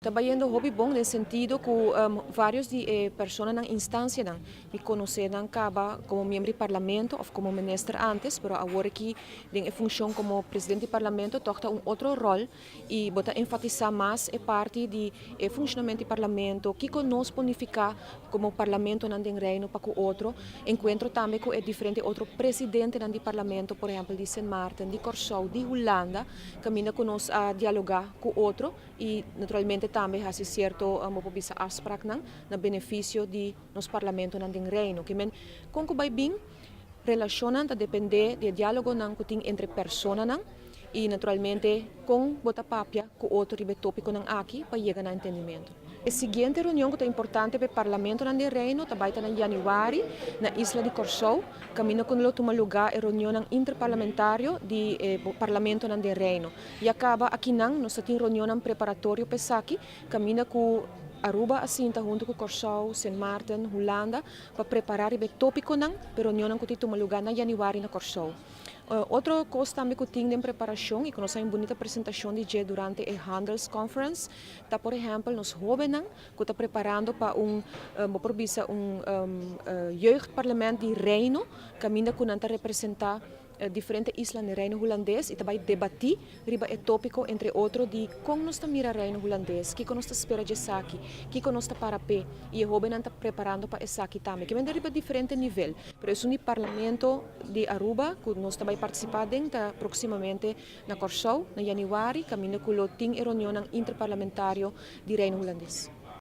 Trabalhando hobby bom no sentido que vários de pessoas na instância me conheceram como membro do parlamento ou como ministro antes, mas agora que em função como presidente do parlamento toca outro rol e bota enfatizar mais a parte de funcionamento do parlamento, que nós bonificar como parlamento não tem reino para o outro, encontro também com diferente outro presidente do parlamento, por exemplo, de Sint Maarten, de Curaçao, de Holanda, caminha com nós a dialogar com o outro e naturalmente também há certo bisa afspraak na benefício de nos parlamento nan ding reino que men com vai bem relacionam depende do diálogo que tem entre pessoas e naturalmente com bota papia com outro tópico aqui para chegar a entendimento. A seguinte reunião que é importante para o Parlamento do Reino vai estar em janeiro na Isla de Curaçao. Caminho com o toma lugar a reunião interparlamentária do Parlamento do Reino. E acaba aqui nós temos reunião preparatória para aqui. Caminho com Aruba assinta junto com Curaçao, Sint Maarten, Holanda para preparar o tópico para a reunião que toma lugar na janeiro na Curaçao. Outra coisa também que tem em preparação e que nós temos uma bonita apresentação de dia durante a Handels Conference, está por exemplo nos jovens que está preparando para jeugdparlamento de Reino, caminho que não representar diferentes islas no Reino Holandês e também debater sobre o tópico entre outros de como nós estamos mira Reino Holandês, que nós espera de aqui, que nós está para pé e o jovem está preparando para essa aqui também, que vem de diferente nível. Mas é um parlamento de Aruba que nós também participar dentro proximamente na Curaçao, na janeiro, caminho que tem reunião interparlamentário de Reino Holandês.